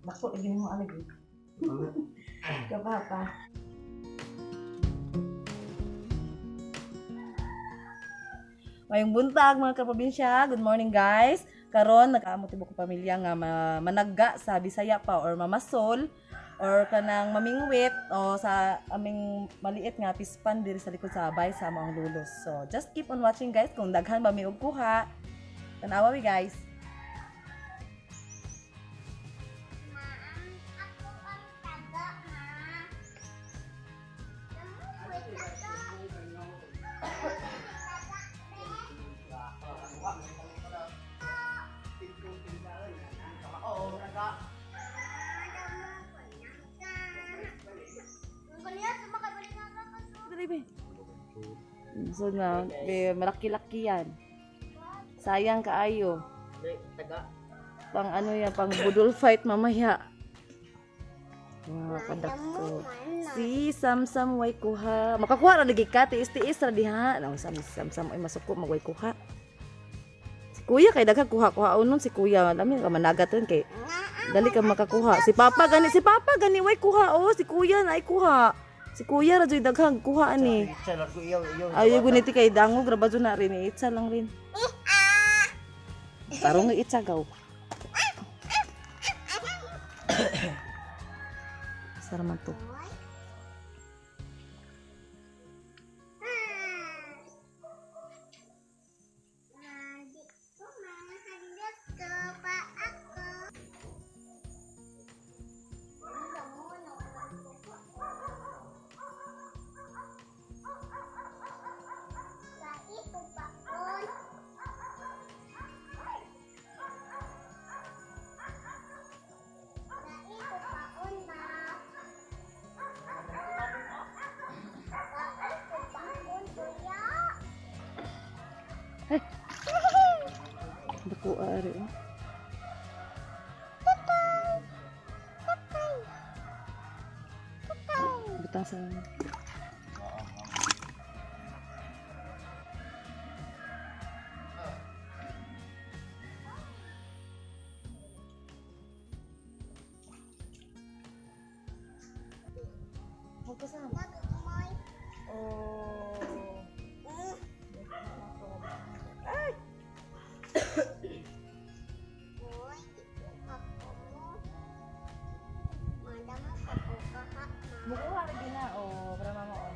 Bako, lagi mo alagi. Kapapa. Mayong buntag mga kaprobinsya. Good morning guys. Karon nag-aamo tibuok pamilya nga managga sa Bisaya pa or mamasol or kanang mamingwit o sa aming maliit nga pispan diri sa likod sa bay sa mga lulos. So just keep on watching guys kung daghan ba may og kuha. Tanawa mi guys. So na, malaki-laki yan. Sayang kaayo. Pang ano yan, pang budol fight mamaya. Wow, kadako. Si Samsam way kuha. Makakuha ra lagi ka, tiis-tiis ra diha. Nang Samsam ay masuko magway kuha. Si Kuya kay daghan kuha-kuha unon si Kuya. Lami ka managaton kay dali ka makakuha. Si Papa gani way kuha oh, si Kuya na ay kuha. Si Kuya ra joy daghang kuha ani. Ayo guniti kay dangog ra badyo na rin itsa lang rin. Tarong itsa gaw. Saraman to. Dako ari. Butang sa Magkasama. Oh. Ay! Mukuha lagi na o para mama o.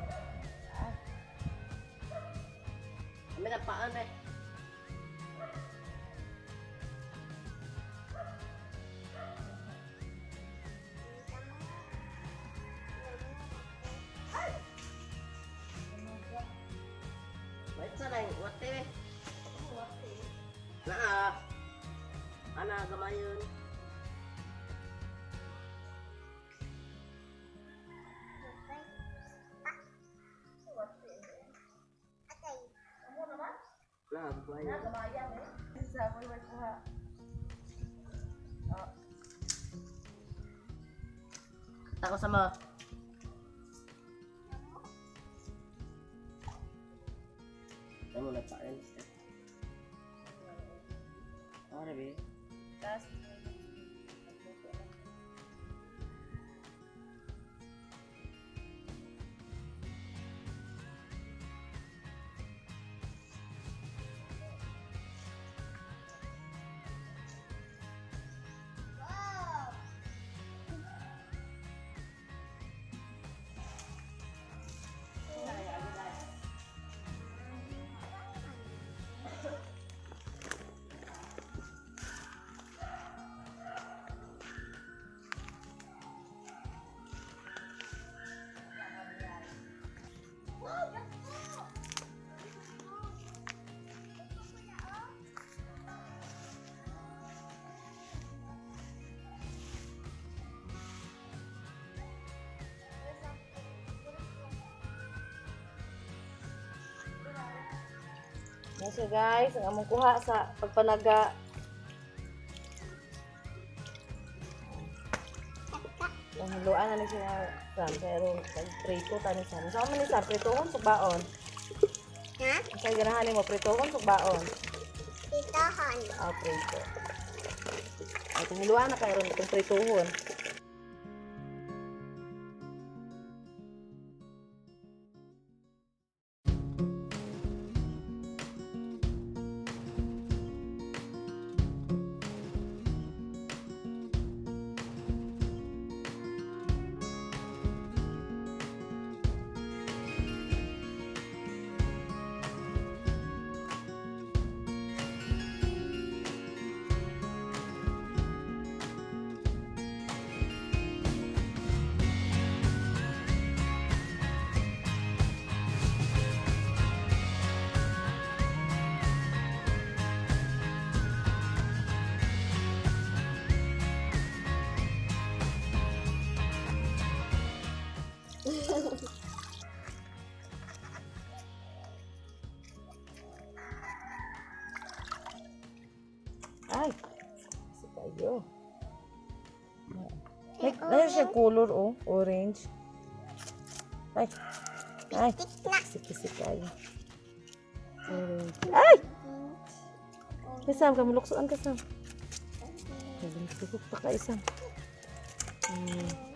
May napaan eh. Baik sana yang wate eh. Nah, anak gamayun. Nah, gamayun. Gamayan eh. Sa mo way kuha. Oh. Tako sama. Kamu lepakin. Ada be. Tas. So guys, ang among kuha sa pagpanaga. Ang haluan na siya sa pero prito tani sa. So man ni sa pritohon sa baon. Ha? Sa ganahan mo pritohon sa baon. Pritohon. Ah, prito. Kahiluan na kayo ron itong prituhon. Ay, kasi tayo. Ay, siya color, oh, orange. Ay, kisik tayo. Orange. Ay! Kasam, kami luksuan kasam. Naging pa ka isam.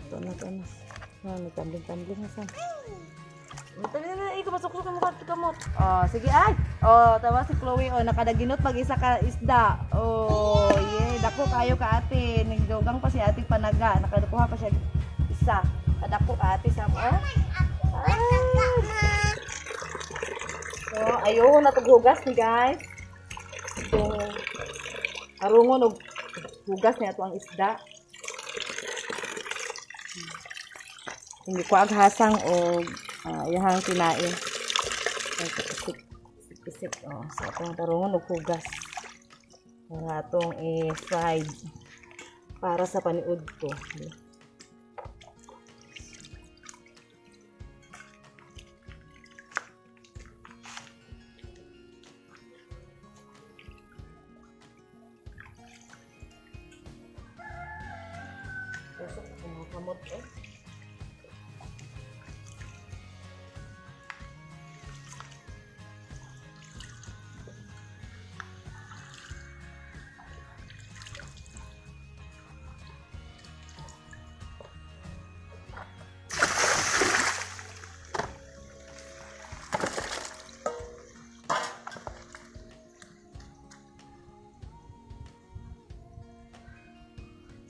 Ito na. Nagtambling-tambling na sam. Tali na, ikaw masuk-suk ang mukha kamot. Oh, sige ay. Oh, tawa si Chloe oh nakadaginot pag isa ka isda. Oh, yeah, dako kayo ka ate. Nagdugang pa si ate panaga. Nakadukuha pa siya isa. Kadako ka ate sam oh. So, ayun natughugas ni guys. So, arungon og hugas niya ato ang isda. Hindi ko aghasang o iyahang kinain. Isip. Oh, so itong tarungon o hugas. Para itong fried. Para sa paniud ko. Kamot eh.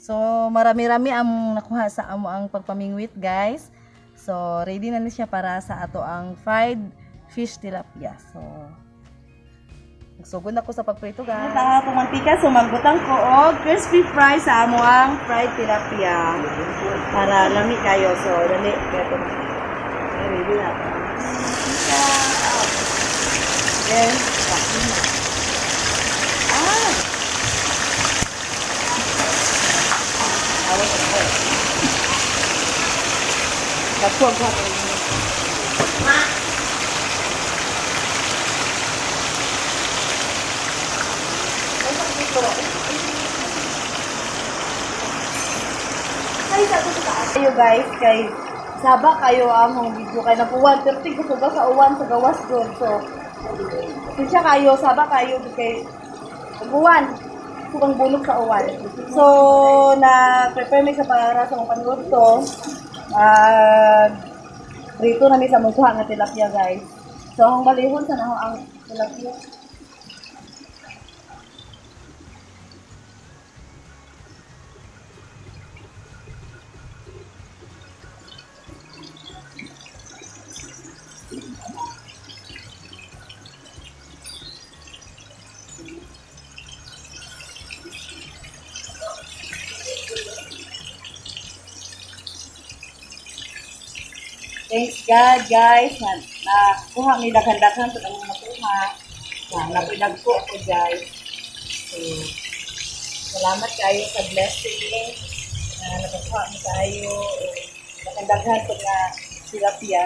So, marami-rami ang nakuha sa amo ang pagpamingwit, guys. So, ready na siya para sa ato ang fried fish tilapia. So, nagsugod ako sa pagprito, guys. Sa pumantika, sumanggutan ko og crispy fry sa amo ang fried tilapia. Para lami kayo. So, dali. Ready na. Then, Kapag kayo guys, kay saba kayo ang video kay napuwan 30 ko ba sa uwan sa gawas doon. So, siya kayo, saba kayo kay uwan. Kung bulok sa uwan. So, na-prepare mi sa para sa mga panulog to. Rito na mi sa mukha nga tilapia, guys. So, ang balihon sa naho ang tilapia. Thanks God, guys. Nakuha may daghan-daghan sa kanyang nakuha. Napidag ko ako, guys. So, salamat kayo sa blessing. Nakakuha mo tayo. Daghan-daghan sa na tilapia.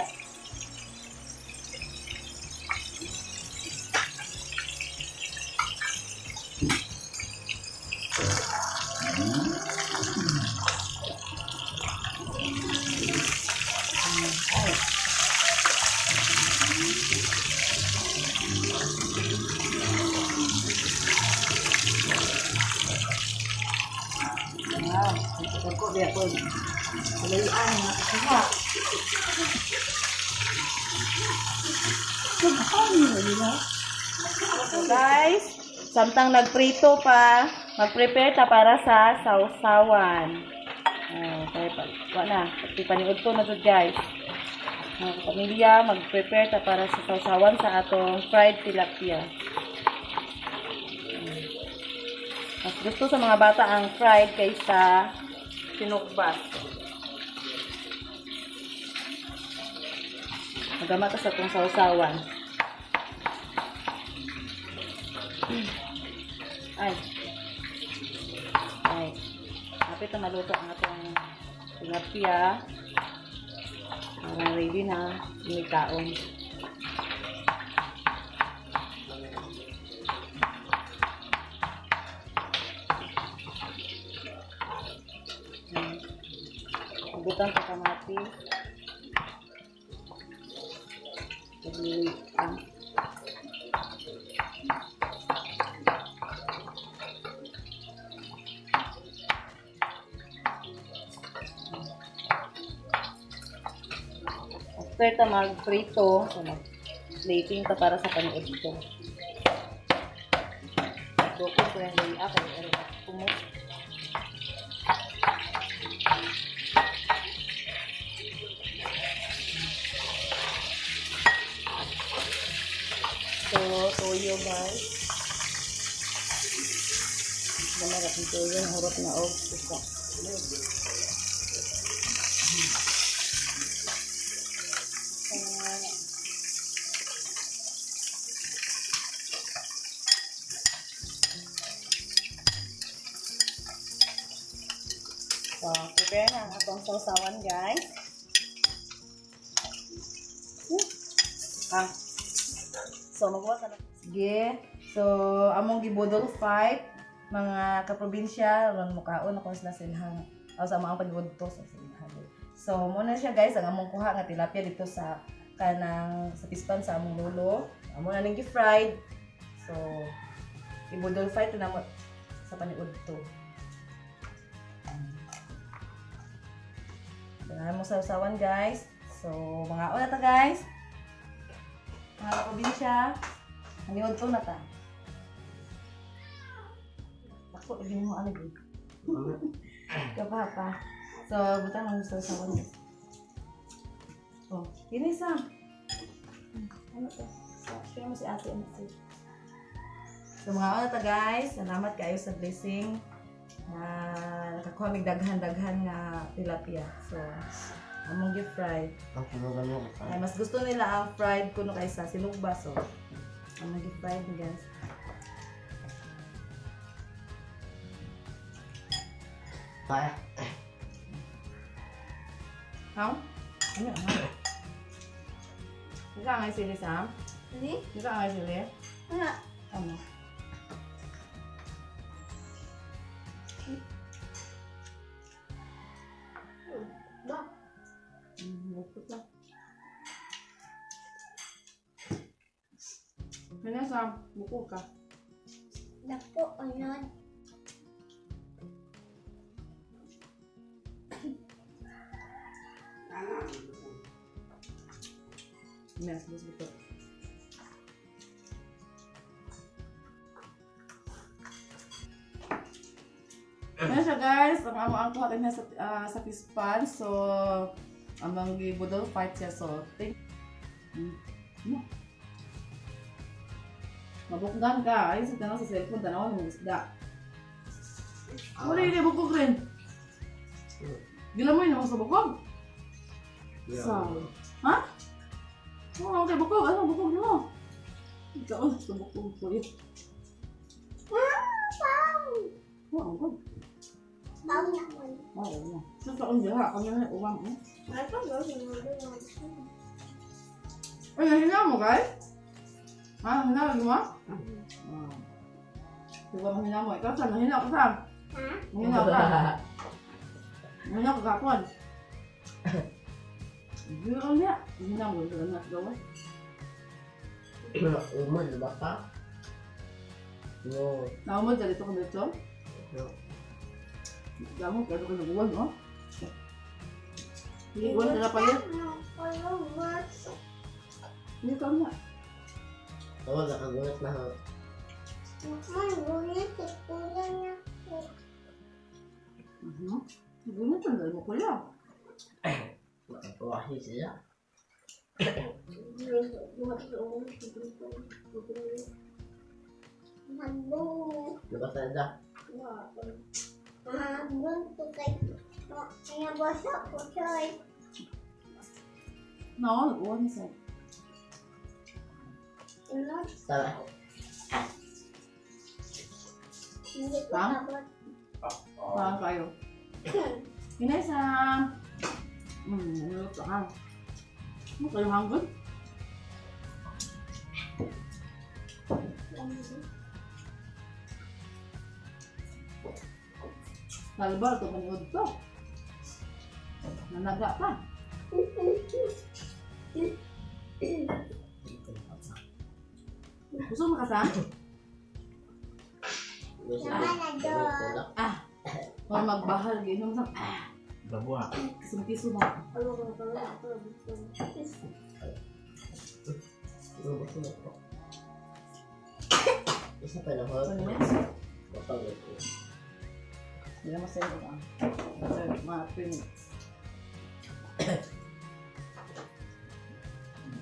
Ako, di ako. Malayaan, nakakuha. So guys, samtang nagprito pa, mag-prepare ta para sa sausawan. Kaya pa, wala na. Paniod ko na to guys. Mga kapamilya, mag-prepare ta para sa sausawan sa atong fried tilapia. Mas gusto sa mga bata ang fried kaysa sinukbas. Magama ta sa atong sausawan. Ay. Kapit na maluto ang atong tilapia. Para ready na may kaon. Hugutan sa kamatis. Pag-iwit lang. After ta mag-prito, so mag-plating ta para sa paniod ito. Doko ko yung gaya kay Eric Kumo. So, toyo guys. Namarap ng toyo, hurot na og suka. So, prepare na ang atong sausawan, guys. So, magawa ka na. Sige. So, among gibudol fight, mga kaprobinsya, ron mukaon ako sila silhang. O sa mga pagod to sa silhang. So, muna siya guys, ang among kuha nga tilapia dito sa kanang sa pispan sa among lolo. Amo na ning gi-fried. So, ibudol fight na mo sa paniud to. Tingnan mo sa usawan guys. So, mga una ta guys. Mga probinsya. Maniod to na ta. Ako, ibigin mo alag eh. Kapapa. So, buta lang sa usawan guys. Oh, yun isa. Ano to? Share mo si ate and si. So, mga una ta guys. Salamat kayo sa blessing. Nakakuha mig daghan-daghan nga tilapia. So, among gi fried. Ay, mas gusto nila ang fried kuno kaysa sinugba. So, among gi fried guys. Kaya. How? Ano? Ika nga sili Sam? Ini? Ika nga sili? Enggak. Ano? Dah. Lupot lang. Ano Sam? Buko ka. Dah po, ayan. Yes, mas buko. Ano siya guys, ang amo kuha niya sa pispan. So, amang gibudol fight siya. So, think. Mabukgan ka. Ay, sa tanong sa cellphone, tanawan mo isda. Wala yun, bukog rin. Gilamoy naman sa bukog. Sa, ha? Oo, okay, bukog. Ano, bukog mo? Ikaw, sa bukog ko yun. Oo, bukog. Tahu yang mana? Oo, oo. Sa taon diha, kami na uwang. Mereka nggak sih ngomong. Ay, nahina mo, guys? Ha, nahina lagi mo? Diba mahina mo? Ikaw, Sam, nahina ko, Sam. Hah? Mahina ka. Mahina ka kapon. Hindi ka niya. Mahina mo, ito na gawa. Umar, diba ka? No. Naumod, dito ko dito. Gamot, kaya ka naguwan, oh. Higuan ka na pala. Hindi ka na. Oo, nakagulat na ako. Higuan ka na, mo pala. Makakuwahi sila. Labas na ito. No, naguwan siya. Tara. Parang kayo. Inay sa... Naluto ka. Ano kayo hanggang? Kalbar, ito maniod to. Nanaga pa. Gusto mo kasama? Ah! Huwag magbahal, ginom sa... Ah! Babuha. Kisum-kiso na. Isa pa na ho. Ano yan? Mapagod ko. Hindi naman sa'yo ka. Sa'yo, mga 3 minutes.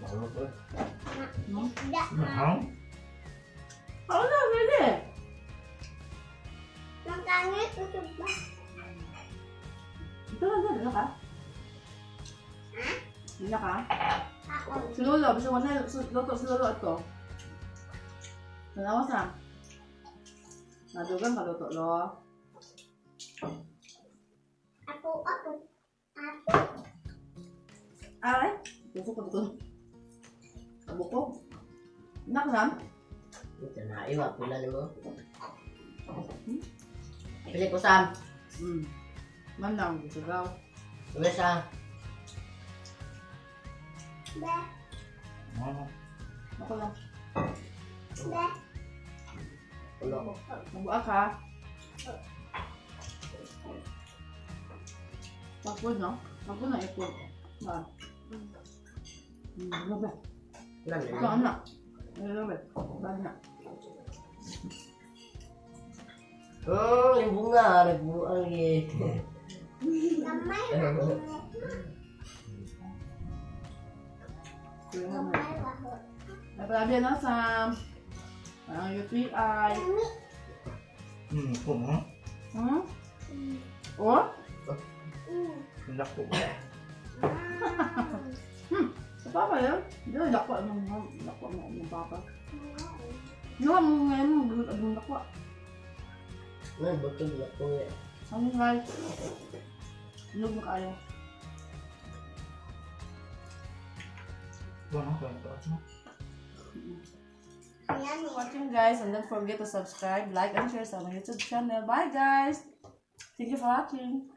Bago ko. No? Mahal? Oo na, pwede! Ito lang, dito ka? Dito ka? Si Lolo, bisa mo na luto si Lolo ito. Nanawas na. Nadugan ka luto, Lo. Ay! Tusok ko dito. Abo ko. Nak lang. Ito na, iwa. Pula na mo. Pili ko Sam. Manang, gusto daw. Pula siya. Ano? Ako lang. Pula ko. Mabuak ha. Pagpod, no? Pagpod na ipod. Ba? Labe. Pula na Ito, yun. anak. Labe. Bag na. Yung bunga. Nagbuang eh. Ay, palabi na sa UTI. Kung ha? Hmm? Oh? Hindi ko. Sa papa yun? Hindi, lakwa ng papa. Yung mo ngayon mo, gulat ang lakwa. Nagbatog na ko eh. Ano guys? Inog mo kayo. Ano ka ito? Thanks for watching guys, and don't forget to subscribe, like, and share sa my YouTube channel. Bye guys! Thank you for watching!